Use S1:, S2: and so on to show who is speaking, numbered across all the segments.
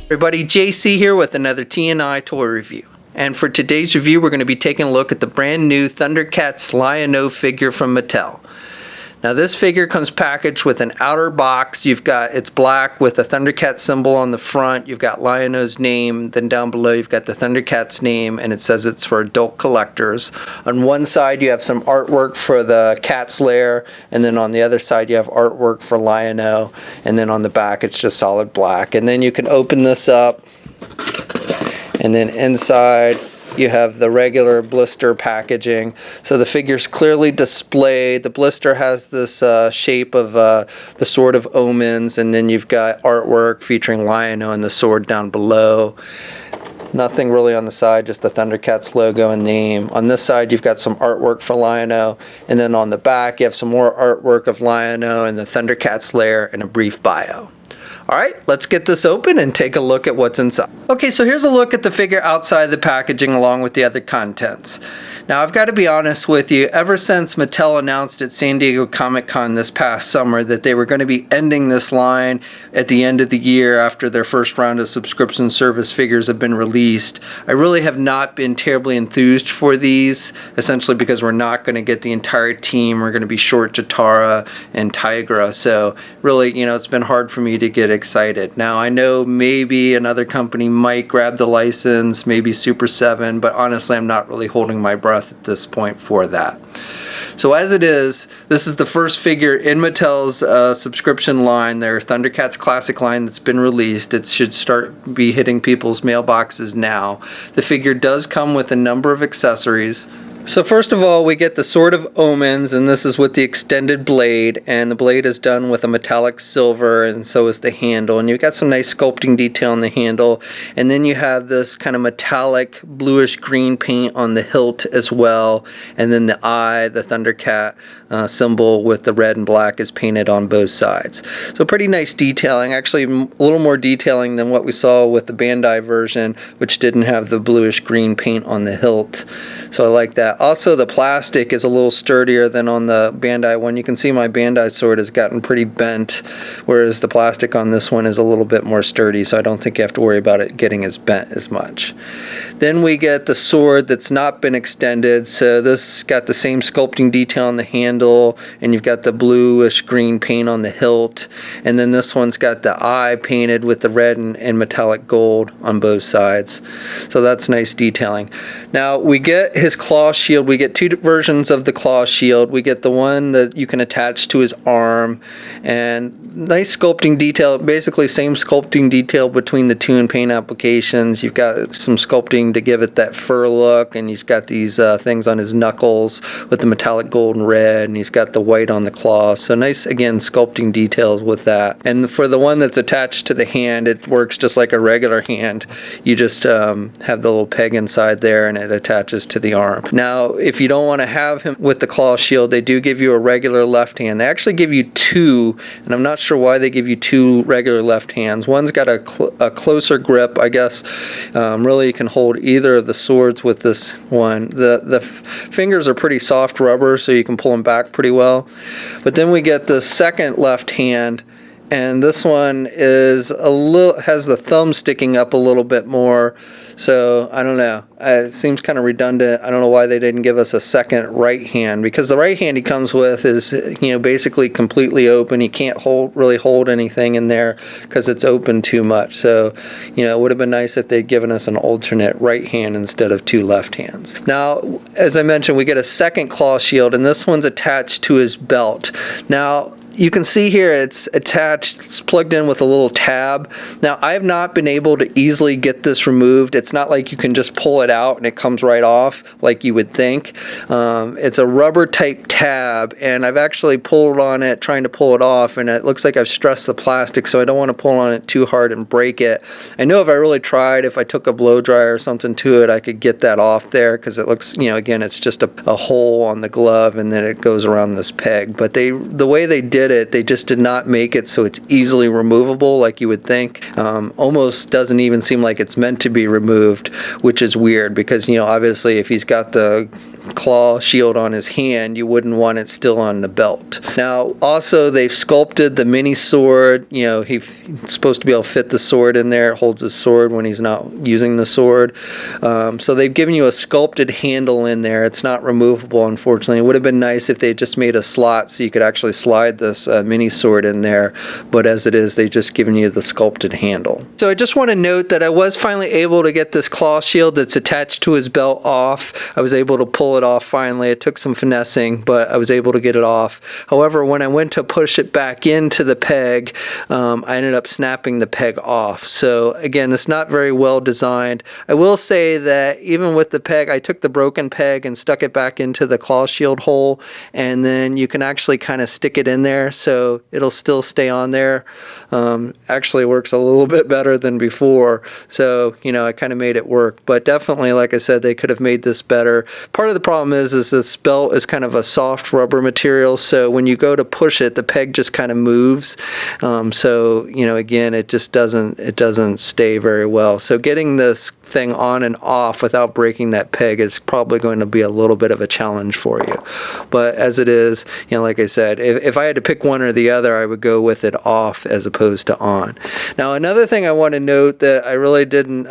S1: Everybody, JC here with another T&I toy review. And for today's review, we're going to be taking a look at the brand new ThunderCats Lion-O figure from Mattel. Now this figure comes packaged with an outer box. It's black with a ThunderCats symbol on the front. You've got Lion-O's name. Then down below you've got the ThunderCats name, and it says it's for adult collectors. On one side you have some artwork for the cat's lair, and then on the other side you have artwork for Lion-O, and then on the back it's just solid black. And then you can open this up, and then inside you have the regular blister packaging. So the figure's clearly displayed. The blister has this shape of the Sword of Omens, and then you've got artwork featuring Lion-O and the sword down below. Nothing really on the side, just the ThunderCats logo and name. On this side you've got some artwork for Lion-O, and then on the back you have some more artwork of Lion-O and the ThunderCats lair and a brief bio. Alright, let's get this open and take a look at what's inside. Okay, so here's a look at the figure outside the packaging along with the other contents. Now I've got to be honest with you, ever since Mattel announced at San Diego Comic-Con this past summer that they were going to be ending this line at the end of the year after their first round of subscription service figures have been released, I really have not been terribly enthused for these, essentially because we're not going to get the entire team. We're going to be short Jatara and Tigra, so really, it's been hard for me to get excited. Now I know maybe another company might grab the license, maybe Super 7, but honestly I'm not really holding my breath at this point for that. So as it is, this is the first figure in Mattel's subscription line, their ThunderCats Classic line that's been released. It should start be hitting people's mailboxes now. The figure does come with a number of accessories. So first of all, we get the Sword of Omens, and this is with the extended blade, and the blade is done with a metallic silver, and so is the handle, and you've got some nice sculpting detail on the handle, and then you have this kind of metallic bluish green paint on the hilt as well, and then the eye, the ThunderCat symbol with the red and black is painted on both sides. So pretty nice detailing, actually a little more detailing than what we saw with the Bandai version, which didn't have the bluish green paint on the hilt, so I like that. Also, the plastic is a little sturdier than on the Bandai one. You can see my Bandai sword has gotten pretty bent, whereas the plastic on this one is a little bit more sturdy, so I don't think you have to worry about it getting as bent as much. Then we get the sword that's not been extended, so this got the same sculpting detail on the handle, and you've got the bluish green paint on the hilt, and then this one's got the eye painted with the red and metallic gold on both sides. So that's nice detailing. Now we get his claw shield. We get two versions of the claw shield. We get the one that you can attach to his arm, and nice sculpting detail, basically same sculpting detail between the two in paint applications. You've got some sculpting to give it that fur look, and he's got these things on his knuckles with the metallic gold and red, and he's got the white on the claw. So nice, again, sculpting details with that. And for the one that's attached to the hand, it works just like a regular hand. You just have the little peg inside there, and it attaches to the arm. Now, if you don't want to have him with the claw shield, they do give you a regular left hand. They actually give you two, and I'm not sure why they give you two regular left hands. One's got a closer grip, I guess. Really, you can hold either of the swords with this one. The fingers are pretty soft rubber, so you can pull them back pretty well. But then we get the second left hand, and this one is has the thumb sticking up a little bit more. So I don't know. It seems kind of redundant. I don't know why they didn't give us a second right hand, because the right hand he comes with is basically completely open. He can't really hold anything in there because it's open too much. So it would have been nice if they'd given us an alternate right hand instead of two left hands. Now, as I mentioned, we get a second claw shield, and this one's attached to his belt. Now, you can see here it's attached, it's plugged in with a little tab. Now, I have not been able to easily get this removed. It's not like you can just pull it out and it comes right off like you would think. It's a rubber type tab, and I've actually pulled on it trying to pull it off, and it looks like I've stressed the plastic, so I don't want to pull on it too hard and break it. I know if I really tried, if I took a blow dryer or something to it, I could get that off there, because it looks, again, it's just a hole on the glove, and then it goes around this peg. But the way they did it, they just did not make it so it's easily removable like you would think. Almost doesn't even seem like it's meant to be removed, which is weird, because obviously if he's got the claw shield on his hand, you wouldn't want it still on the belt. Now, also, they've sculpted the mini sword. You know, he's supposed to be able to fit the sword in there. It holds his sword when he's not using the sword. So they've given you a sculpted handle in there. It's not removable, unfortunately. It would have been nice if they just made a slot so you could actually slide this mini sword in there. But as it is, they've just given you the sculpted handle. So I just want to note that I was finally able to get this claw shield that's attached to his belt off. I was able to pull it off finally. It took some finessing, but I was able to get it off. However, when I went to push it back into the peg, I ended up snapping the peg off. So again, it's not very well designed. I will say that even with the peg, I took the broken peg and stuck it back into the claw shield hole, and then you can actually kind of stick it in there so it'll still stay on there. Actually works a little bit better than before. So, you know, I kind of made it work. But definitely, like I said, they could have made this better. Part of the problem is this belt is kind of a soft rubber material, so when you go to push it, the peg just kind of moves. So, you know, again, it just doesn't stay very well. So getting this thing on and off without breaking that peg is probably going to be a little bit of a challenge for you. But as it is, you know, like I said, if I had to pick one or the other, I would go with it off as opposed to on. Now, another thing I want to note that I really didn't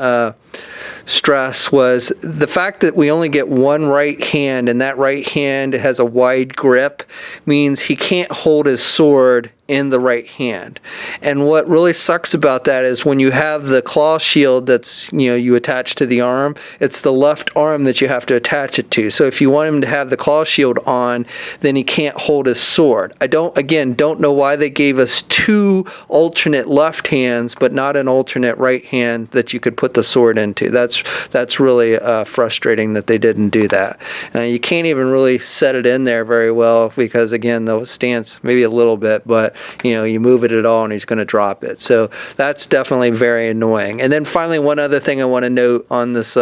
S1: stress was the fact that we only get one right hand, and that right hand has a wide grip, means he can't hold his sword in the right hand. And what really sucks about that is when you have the claw shield that's, you know, you attach to the arm, it's the left arm that you have to attach it to. So if you want him to have the claw shield on, then he can't hold his sword. I don't know why they gave us two alternate left hands but not an alternate right hand that you could put the sword into. That's really frustrating that they didn't do that. You can't even really set it in there very well because, again, the stance maybe a little bit, but you know, you move it at all and he's going to drop it. So that's definitely very annoying. And then finally, one other thing I want to note on this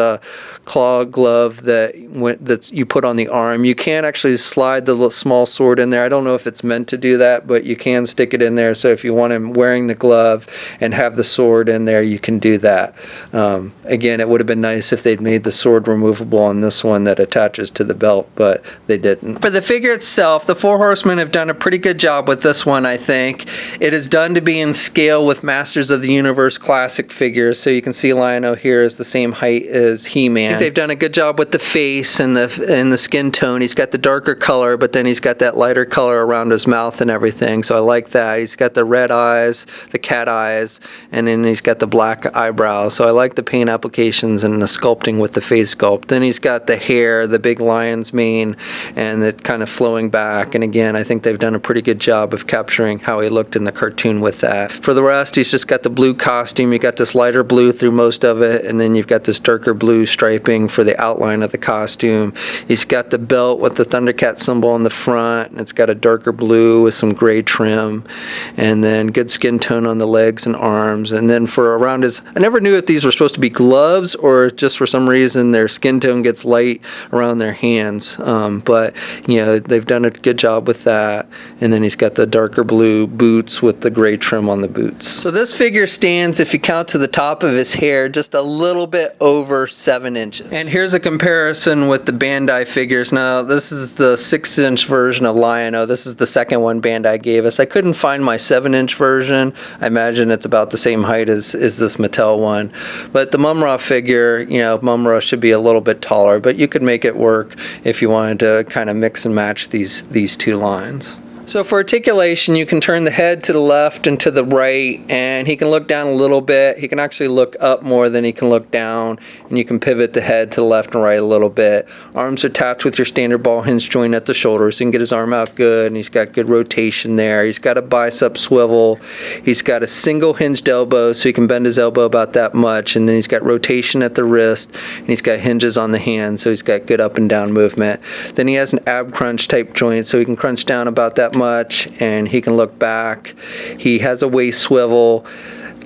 S1: claw glove that you put on the arm, you can actually slide the little small sword in there. I don't know if it's meant to do that, but you can stick it in there. So if you want him wearing the glove and have the sword in there, you can do that. Again, it would have been nice if they'd made the sword removable on this one that attaches to the belt, but they didn't. For the figure itself, the Four Horsemen have done a pretty good job with this one, I think. It is done to be in scale with Masters of the Universe classic figures, so you can see Lion-O here is the same height as He-Man. I think they've done a good job with the face and the skin tone. He's got the darker color, but then he's got that lighter color around his mouth and everything, so I like that. He's got the red eyes, the cat eyes, and then he's got the black eyebrows, so I like the paint applications and the sculpting with the face sculpt. Then he's got the hair, the big lion's mane, and it kind of flowing back, and again, I think they've done a pretty good job of capturing how he looked in the cartoon with that. For the rest, he's just got the blue costume. You got this lighter blue through most of it, and then you've got this darker blue striping for the outline of the costume. He's got the belt with the ThunderCats symbol on the front, and it's got a darker blue with some gray trim, and then good skin tone on the legs and arms. And then for around his, I never knew if these were supposed to be gloves or just for some reason their skin tone gets light around their hands. But you know, they've done a good job with that. And then he's got the darker blue boots with the gray trim on the boots. So this figure stands, if you count to the top of his hair, just a little bit over 7 inches. And here's a comparison with the Bandai figures. Now, this is the 6-inch version of Lion-O. This is the second one Bandai gave us. I couldn't find my 7-inch version. I imagine it's about the same height as this Mattel one. But the Mum-Ra figure, you know, Mum-Ra should be a little bit taller, but you could make it work if you wanted to kind of mix and match these two lines. So for articulation, you can turn the head to the left and to the right, and he can look down a little bit. He can actually look up more than he can look down, and you can pivot the head to the left and right a little bit. Arms are tapped with your standard ball hinge joint at the shoulder, so you can get his arm out good, and he's got good rotation there. He's got a bicep swivel. He's got a single hinged elbow, so he can bend his elbow about that much, and then he's got rotation at the wrist, and he's got hinges on the hand, so he's got good up and down movement. Then he has an ab crunch type joint, so he can crunch down about that much, and he can look back. He has a waist swivel.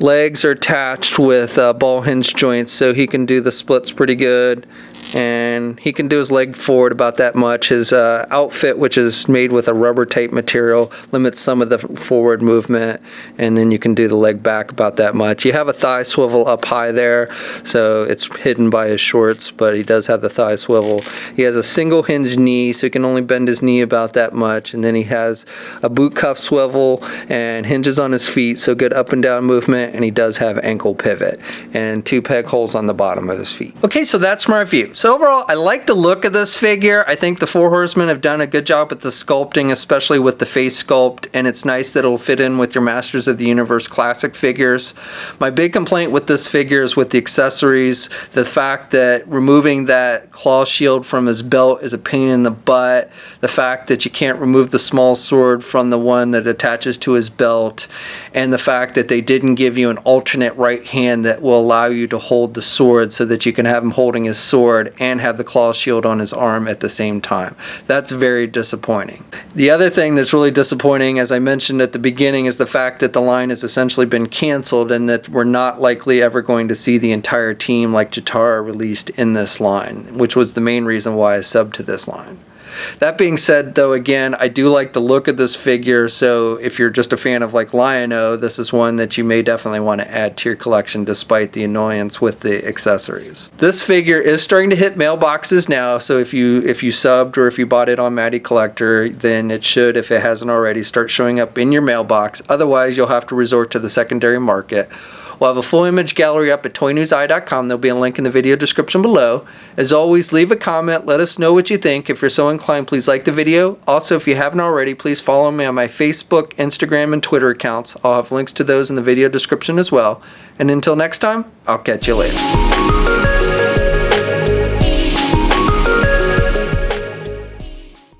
S1: Legs are attached with ball hinge joints, so he can do the splits pretty good. and he can do his leg forward about that much. His outfit, which is made with a rubber type material, limits some of the forward movement, and then you can do the leg back about that much. You have a thigh swivel up high there, so it's hidden by his shorts, but he does have the thigh swivel. He has a single hinge knee, so he can only bend his knee about that much, and then he has a boot cuff swivel and hinges on his feet, so good up and down movement, and he does have ankle pivot and 2 peg holes on the bottom of his feet. Okay, so that's my review. So overall, I like the look of this figure. I think the Four Horsemen have done a good job with the sculpting, especially with the face sculpt, and it's nice that it'll fit in with your Masters of the Universe classic figures. My big complaint with this figure is with the accessories. The fact that removing that claw shield from his belt is a pain in the butt. The fact that you can't remove the small sword from the one that attaches to his belt, and the fact that they didn't give you an alternate right hand that will allow you to hold the sword so that you can have him holding his sword and have the claw shield on his arm at the same time. That's very disappointing. The other thing that's really disappointing, as I mentioned at the beginning, is the fact that the line has essentially been canceled and that we're not likely ever going to see the entire team like Chitara released in this line, which was the main reason why I subbed to this line. That being said, though, again, I do like the look of this figure, so if you're just a fan of like Lion-O, this is one that you may definitely want to add to your collection despite the annoyance with the accessories. This figure is starting to hit mailboxes now, so if you subbed or if you bought it on Matty Collector, then it should, if it hasn't already, start showing up in your mailbox. Otherwise, you'll have to resort to the secondary market. We'll have a full image gallery up at toynewseye.com. There'll be a link in the video description below. As always, leave a comment. Let us know what you think. If you're so inclined, please like the video. Also, if you haven't already, please follow me on my Facebook, Instagram, and Twitter accounts. I'll have links to those in the video description as well. And until next time, I'll catch you later.